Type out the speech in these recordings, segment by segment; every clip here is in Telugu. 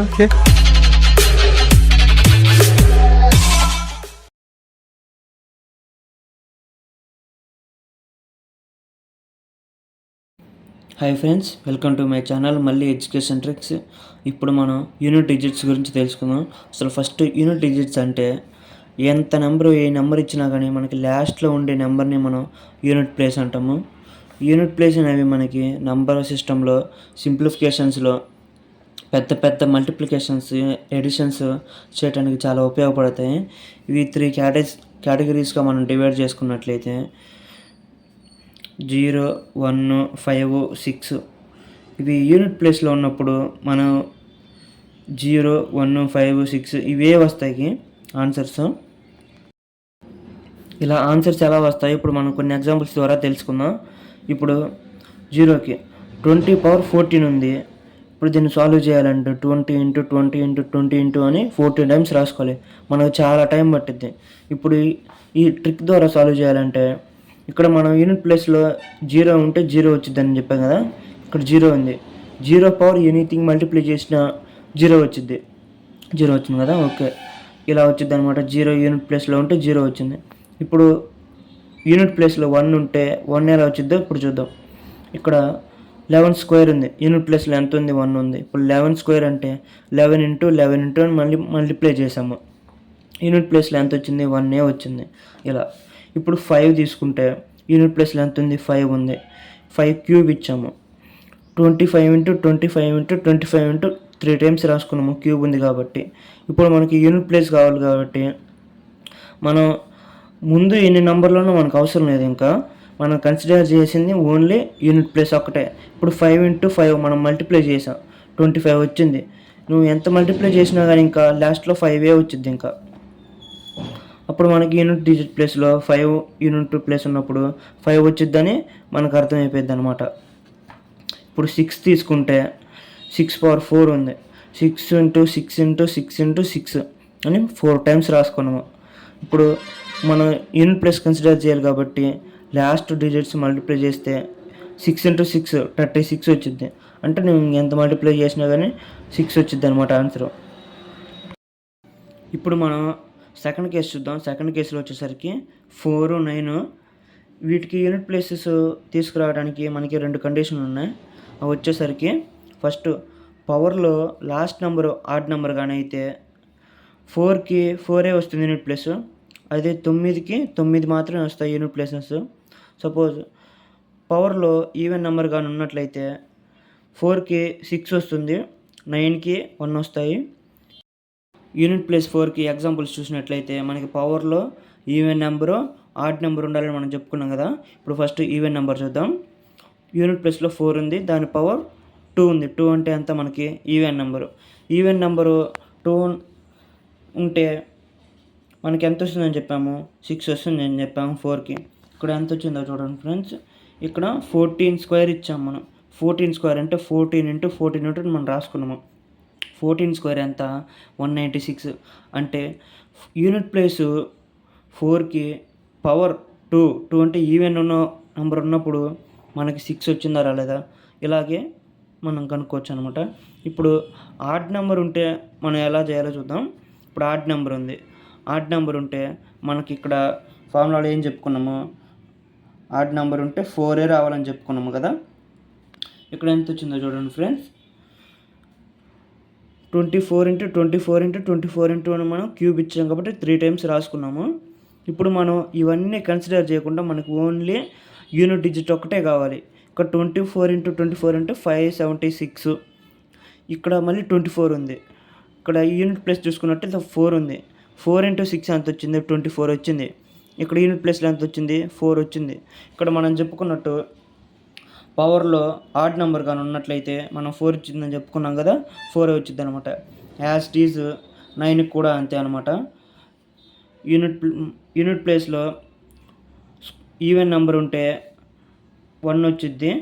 Okay. Hi friends, welcome to my channel మళ్ళీ ఎడ్యుకేషన్ ట్రిక్స్. ఇప్పుడు మనం యూనిట్ డిజిట్స్ గురించి తెలుసుకుందాం. అసలు ఫస్ట్ యూనిట్ డిజిట్స్ అంటే ఎంత నెంబరు ఏ నెంబర్ ఇచ్చినా కానీ మనకి లాస్ట్లో ఉండే నెంబర్ని మనం యూనిట్ ప్లేస్ అంటాము. యూనిట్ ప్లేస్ అనేవి మనకి నెంబర్ సిస్టంలో సింప్లిఫికేషన్స్లో పెద్ద పెద్ద మల్టిప్లికేషన్స్ ఎడిషన్స్ చేయడానికి చాలా ఉపయోగపడతాయి. ఇవి 3 కేటగిరీస్గా మనం డివైడ్ చేసుకున్నట్లయితే 0, 1, 5, 6 ఇవి యూనిట్ ప్లేస్లో ఉన్నప్పుడు మనం 0, 1, 5, 6 ఇవే వస్తాయి ఆన్సర్స్. ఇలా ఆన్సర్స్ ఎలా వస్తాయి ఇప్పుడు మనం కొన్ని ఎగ్జాంపుల్స్ ద్వారా తెలుసుకుందాం. ఇప్పుడు 0కి 20^14 ఉంది. ఇప్పుడు దీన్ని సాల్వ్ చేయాలంటే 20 × 20 × 20 అని 14 టైమ్స్ రాసుకోవాలి. మనకు చాలా టైం పట్టిద్ది. ఇప్పుడు ఈ ట్రిక్ ద్వారా సాల్వ్ చేయాలంటే ఇక్కడ మనం యూనిట్ ప్లేస్లో 0 ఉంటే 0 వచ్చిందని చెప్పాం కదా. ఇక్కడ 0 ఉంది. 0 పవర్ ఎనీథింగ్ మల్టిప్లై చేసినా 0 వచ్చింది. 0 వచ్చింది కదా. ఓకే, ఇలా వచ్చింది అనమాట. 0 యూనిట్ ప్లేస్లో ఉంటే 0 వచ్చింది. ఇప్పుడు యూనిట్ ప్లేస్లో 1 ఉంటే 1 ఎలా వచ్చిందో ఇప్పుడు చూద్దాం. ఇక్కడ 11² ఉంది. యూనిట్ ప్లేస్లో ఎంత ఉంది? 1 ఉంది. ఇప్పుడు 11² అంటే 11 × 11 అని మల్టిప్లై చేసాము. యూనిట్ ప్లేస్లో ఎంత వచ్చింది? 1 వచ్చింది. ఇలా ఇప్పుడు 5 తీసుకుంటే యూనిట్ ప్లేస్లో ఎంత ఉంది? 5 ఉంది. 5³ ఇచ్చాము. 25 × 25 × 25 3 టైమ్స్ రాసుకున్నాము, క్యూబ్ ఉంది కాబట్టి. ఇప్పుడు మనకి యూనిట్ ప్లేస్ కావాలి కాబట్టి మనం ముందు ఎన్ని నెంబర్లోనూ మనకు అవసరం లేదు. ఇంకా మనం కన్సిడర్ చేసింది ఓన్లీ యూనిట్ ప్లేస్ ఒక్కటే. ఇప్పుడు 5 × 5 మనం మల్టిప్లై చేసాం, 25 వచ్చింది. నువ్వు ఎంత మల్టిప్లై చేసినా కానీ ఇంకా లాస్ట్లో 5 వచ్చింది. ఇంకా అప్పుడు మనకి యూనిట్ డిజిట్ ప్లేస్లో 5 యూనిట్ ప్లేస్ ఉన్నప్పుడు 5 వచ్చిద్దని మనకు అర్థమైపోయింది అనమాట. ఇప్పుడు 6 తీసుకుంటే 6^4 ఉంది. 6 × 6 × 6 × 6 అని 4 టైమ్స్ రాసుకున్నాము. ఇప్పుడు మనం యూనిట్ ప్లేస్ కన్సిడర్ చేయాలి కాబట్టి లాస్ట్ డిజిట్స్ మల్టిప్లై చేస్తే 6 × 6 36 వచ్చింది. అంటే నువ్వు ఎంత మల్టిప్లై చేసినా కానీ 6 వచ్చింది అనమాట ఆన్సర్. ఇప్పుడు మనం సెకండ్ కేసు చూద్దాం. సెకండ్ కేసులో వచ్చేసరికి 4, 9 వీటికి యూనిట్ ప్లేసెస్ తీసుకురావడానికి మనకి 2 కండిషన్లు ఉన్నాయి. అవి వచ్చేసరికి ఫస్ట్ పవర్లో లాస్ట్ నెంబరు ఆడ్ నెంబర్ కానీ అయితే 4కి 4 వస్తుంది యూనిట్ ప్లేస్. అదే 9కి 9 మాత్రమే వస్తాయి యూనిట్ ప్లేసెస్. సపోజ్ పవర్లో ఈవెన్ నెంబర్ కానీ ఉన్నట్లయితే 4కి 6 వస్తుంది, 9కి 1 వస్తాయి. యూనిట్ ప్లేస్ 4కి ఎగ్జాంపుల్స్ చూసినట్లయితే మనకి పవర్లో ఈవెన్ నెంబరు ఆడ్ నెంబర్ ఉండాలని మనం చెప్పుకున్నాం కదా. ఇప్పుడు ఫస్ట్ ఈవెన్ నెంబర్ చూద్దాం. యూనిట్ ప్లేస్లో 4 ఉంది, దాని పవర్ 2 ఉంది. 2 అంటే అంత మనకి ఈవెన్ నెంబరు. ఈవెన్ నెంబరు 2 ఉంటే మనకి ఎంత వస్తుందని చెప్పాము? 6 వస్తుంది అని చెప్పాము 4కి. ఇక్కడ ఎంత వచ్చిందో చూడండి ఫ్రెండ్స్. ఇక్కడ 14² ఇచ్చాము మనం. 14² అంటే 14 × 14 మనం రాసుకున్నాము. 14² ఎంత? 196. అంటే యూనిట్ ప్లేసు 4కి పవర్ 2 అంటే ఈవెన్ ఉన్న నెంబర్ ఉన్నప్పుడు మనకి 6 వచ్చిందా రాలేదా ఇలాగే మనం కనుక్కోవచ్చు అనమాట. ఇప్పుడు ఆడ్ నెంబర్ ఉంటే మనం ఎలా చేయాలో చూద్దాం. ఇప్పుడు ఆడ్ నెంబర్ ఉంది. ఆడ్ నెంబర్ ఉంటే మనకి ఇక్కడ ఫార్ములాలో ఏం చెప్పుకున్నాము? ఆడ్ నెంబర్ ఉంటే 4 రావాలని చెప్పుకున్నాము కదా. ఇక్కడ ఎంత వచ్చిందో చూడండి ఫ్రెండ్స్. 24 × 24 × 24 అని మనం క్యూబ్ ఇచ్చాం కాబట్టి 3 టైమ్స్ రాసుకున్నాము. ఇప్పుడు మనం ఇవన్నీ కన్సిడర్ చేయకుండా మనకు ఓన్లీ యూనిట్ డిజిట్ ఒక్కటే కావాలి. ఇక్కడ 24 × 24 అంటే 576. ఇక్కడ మళ్ళీ 24 ఉంది. ఇక్కడ యూనిట్ ప్లేస్ చూసుకున్నట్టు 4 ఉంది. 4 × 6 ఎంత వచ్చింది? 24 వచ్చింది. ఇక్కడ యూనిట్ ప్లేస్లో ఎంత వచ్చింది? 4 వచ్చింది. ఇక్కడ మనం చెప్పుకున్నట్టు పవర్లో ఆడ్ నెంబర్ కానీ ఉన్నట్లయితే మనం 4 వచ్చిందని చెప్పుకున్నాం కదా, 4 వచ్చింది అనమాట. యాజ్ ఇట్ ఈజ్ 9కి కూడా అంతే అనమాట. యూనిట్ ప్లేస్లో ఈవెన్ నెంబర్ ఉంటే 1 వచ్చిద్ది.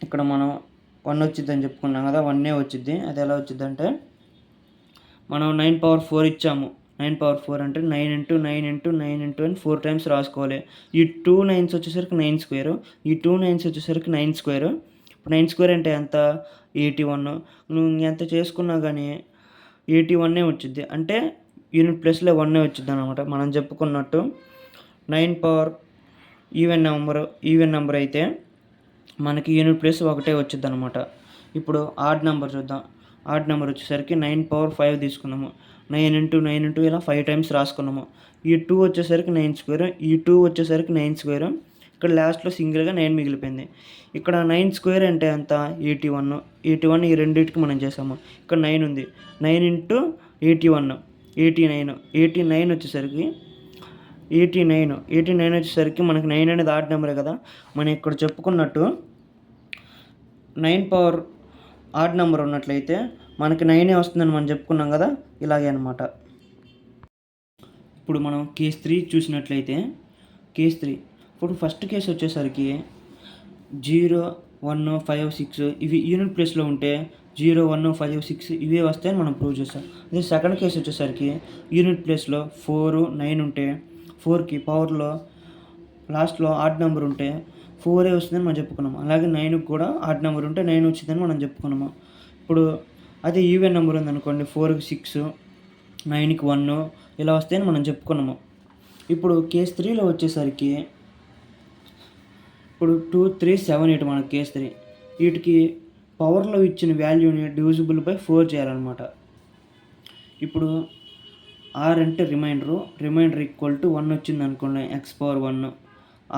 ఇక్కడ మనం 1 వచ్చిద్ది అని చెప్పుకున్నాం కదా, 1 వచ్చిద్ది. అది ఎలా వచ్చిద్ది అంటే మనం 9^4 ఇచ్చాము. 9^4 అంటే 9 × 9 × 9 అని 4 టైమ్స్ రాసుకోవాలి. ఈ 2 9s వచ్చేసరికి 9², ఈ 2 9s వచ్చేసరికి 9². 9 స్క్వేర్ అంటే ఎంత 81. నువ్వు ఎంత చేసుకున్నా కానీ 81 వచ్చింది. అంటే యూనిట్ ప్లేస్లో 1 వచ్చింది అనమాట. మనం చెప్పుకున్నట్టు 9 పవర్ ఈవెన్ నెంబర్ అయితే మనకి యూనిట్ ప్లేస్ ఒకటే వచ్చింది అనమాట. ఇప్పుడు ఆడ్ నెంబర్ చూద్దాం. ఆడ్ నెంబర్ వచ్చేసరికి 9 పవర్ 5 తీసుకున్నాము. 9 ఇంటూ ఇలా 5 టైమ్స్ రాసుకున్నాము. ఈ 2 వచ్చేసరికి 9 స్క్వేర్, ఈ 2 వచ్చేసరికి 9 స్క్వేర్. ఇక్కడ లాస్ట్లో సింగిల్గా 9 మిగిలిపోయింది. ఇక్కడ 9 స్క్వేర్ అంటే ఎంత 81 ఈ రెండింటికి మనం చేసాము. ఇక్కడ 9 ఉంది. 9 ఇంటూ 81 89 వచ్చేసరికి 89 వచ్చేసరికి మనకి 9 అనేది ఆడ్ నెంబరే కదా. మనం ఇక్కడ చెప్పుకున్నట్టు 9 పవర్ ఆడ్ నెంబర్ ఉన్నట్లయితే మనకి 9 వస్తుందని మనం చెప్పుకున్నాం కదా. ఇలాగే అనమాట. ఇప్పుడు మనం కేస్ 3 చూసినట్లయితే ఇప్పుడు ఫస్ట్ కేసు వచ్చేసరికి 0 1 5 6 ఇవి యూనిట్ ప్లేస్లో ఉంటే 0 1 5 6 ఇవే వస్తాయని మనం ప్రూవ్ చేస్తాం. అదే సెకండ్ కేసు వచ్చేసరికి యూనిట్ ప్లేస్లో 4 9 ఉంటే 4కి పవర్లో లాస్ట్లో ఆడ్ నెంబర్ ఉంటే 4 వస్తుందని మనం చెప్పుకున్నాము. అలాగే 9కి కూడా ఆడ్ నెంబర్ ఉంటే 9 వచ్చిందని మనం చెప్పుకున్నాము. ఇప్పుడు అదే ఈవెన్ నెంబర్ ఉందనుకోండి 4కి 6 9కి 1 ఇలా వస్తాయని మనం చెప్పుకున్నాము. ఇప్పుడు కేస్ 3లో వచ్చేసరికి ఇప్పుడు 2 3 7 8 మన కేస్ 3 వీటికి పవర్లో ఇచ్చిన వాల్యూని డివిజిబుల్ బై 4 చేయాలన్నమాట. ఇప్పుడు ఆర్ అంటే రిమైండర్ ఈక్వల్ టు 1 వచ్చింది అనుకోండి X power 1,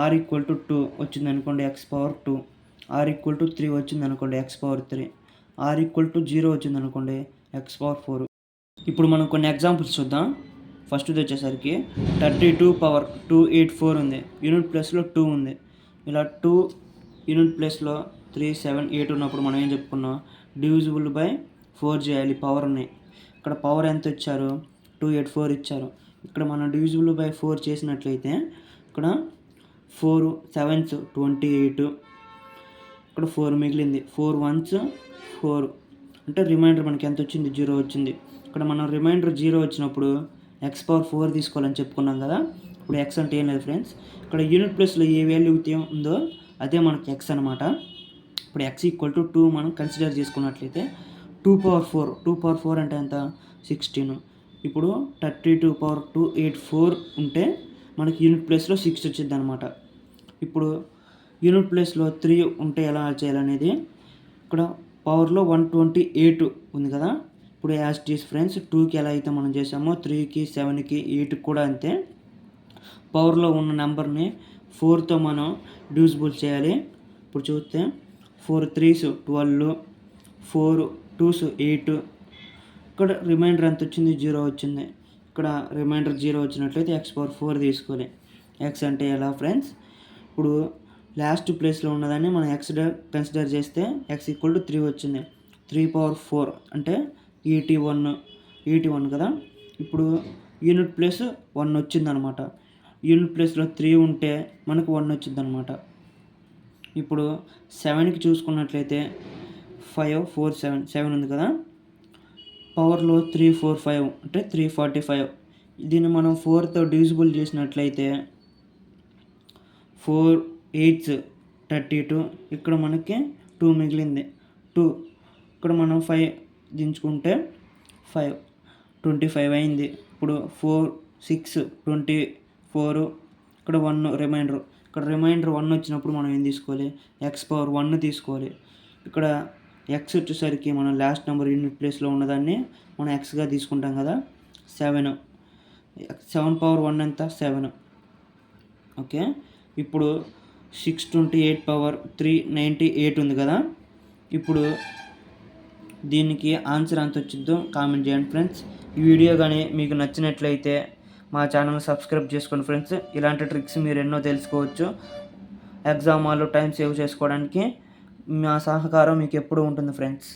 R equal to 2 వచ్చింది అనుకోండి X power 2, R equal to 3 వచ్చింది అనుకోండి X power 3, R equal to 0 వచ్చింది అనుకోండి ఎక్స్ పవర్ 4. ఇప్పుడు మనం కొన్ని ఎగ్జాంపుల్స్ చూద్దాం. ఫస్ట్ది వచ్చేసరికి 32 పవర్ 284 ఉంది. యూనిట్ ప్లేస్లో 2 ఉంది. ఇలా 2 యూనిట్ ప్లేస్లో 3 7 8 ఉన్నప్పుడు మనం ఏం చెప్పుకున్నాం, డివిజిబుల్ బై 4 చేయాలి పవర్ని. ఇక్కడ పవర్ ఎంత ఇచ్చారు 284 ఇచ్చారు. ఇక్కడ మనం డివిజిబుల్ బై 4 చేసినట్లయితే ఇక్కడ 4 7s 28, ఇక్కడ 4 మిగిలింది. 4 1s 4 అంటే రిమైండర్ మనకి ఎంత వచ్చింది 0 వచ్చింది. ఇక్కడ మనం రిమైండర్ 0 వచ్చినప్పుడు ఎక్స్ పవర్ 4 తీసుకోవాలని చెప్పుకున్నాం కదా. ఇప్పుడు ఎక్స్ అంటే ఏం లేదు ఫ్రెండ్స్, ఇక్కడ యూనిట్ ప్లేస్లో ఏ వాల్యూ ఉందో అదే మనకి ఎక్స్ అనమాట. ఇప్పుడు ఎక్స్ ఈక్వల్ టు 2 మనం కన్సిడర్ చేసుకున్నట్లయితే 2 పవర్ 4 అంటే ఎంత 16. ఇప్పుడు 32 పవర్ 284 ఉంటే మనకి యూనిట్ ప్లేస్లో 6 వచ్చింది అనమాట. ఇప్పుడు యూనిట్ ప్లేస్లో 3 ఉంటే ఎలా చేయాలనేది, ఇక్కడ పవర్లో 128 ఉంది కదా. ఇప్పుడు యాజ్ టీస్ ఫ్రెండ్స్ 2కి ఎలా అయితే మనం చేసామో 3కి 7కి 8కి కూడా అంతే. పవర్లో ఉన్న నెంబర్ని 4తో మనం డివిజిబుల్ చేయాలి. ఇప్పుడు చూస్తే 4 3s 12, 4 2s 8. ఇక్కడ రిమైండర్ ఎంత వచ్చింది 0 వచ్చింది. ఇక్కడ రిమైండర్ 0 వచ్చినట్లయితే ఎక్స్ పవర్ 4 తీసుకోవాలి. ఎక్స్ అంటే ఎలా ఫ్రెండ్స్, ఇప్పుడు లాస్ట్ ప్లేస్లో ఉన్నదాన్ని మనం ఎక్స్ కన్సిడర్ చేస్తే ఎక్స్ ఈక్వల్ టు 3 వచ్చింది. 3 పవర్ 4 అంటే 81 కదా. ఇప్పుడు యూనిట్ ప్లేస్ 1 వచ్చిందనమాట. యూనిట్ ప్లేస్లో 3 ఉంటే మనకు 1 వచ్చిందనమాట. ఇప్పుడు 7కి చూసుకున్నట్లయితే 5 4 7 ఉంది కదా. పవర్లో 3 4 5 అంటే 345. దీన్ని మనం 4తో డివిజిబుల్ చేసినట్లయితే 4 8s 32. ఇక్కడ మనకి 2 మిగిలింది 2. ఇక్కడ మనం 5 దించుకుంటే 5 25 అయింది. ఇప్పుడు 4 6 24. ఇక్కడ 1 రిమైండర్. ఇక్కడ రిమైండర్ 1 వచ్చినప్పుడు మనం ఏం తీసుకోవాలి, ఎక్స్ పవర్ 1 తీసుకోవాలి. ఇక్కడ ఎక్స్ వచ్చేసరికి మనం లాస్ట్ నెంబర్ యూనిట్ ప్లేస్లో ఉన్నదాన్ని మనం ఎక్స్గా తీసుకుంటాం కదా. 7 పవర్ 1 ఎంత 7. ఓకే. ఇప్పుడు 628 పవర్ 398 ఉంది కదా. ఇప్పుడు దీనికి ఆన్సర్ ఎంత వచ్చిందో కామెంట్ చేయండి ఫ్రెండ్స్. ఈ వీడియో కానీ మీకు నచ్చినట్లయితే మా ఛానల్ని సబ్స్క్రైబ్ చేసుకోండి ఫ్రెండ్స్. ఇలాంటి ట్రిక్స్ మీరు ఎన్నో తెలుసుకోవచ్చు. ఎగ్జామ్ హాల్లో టైం సేవ్ చేసుకోవడానికి మా సహకారం మీకు ఎప్పుడూ ఉంటుంది ఫ్రెండ్స్.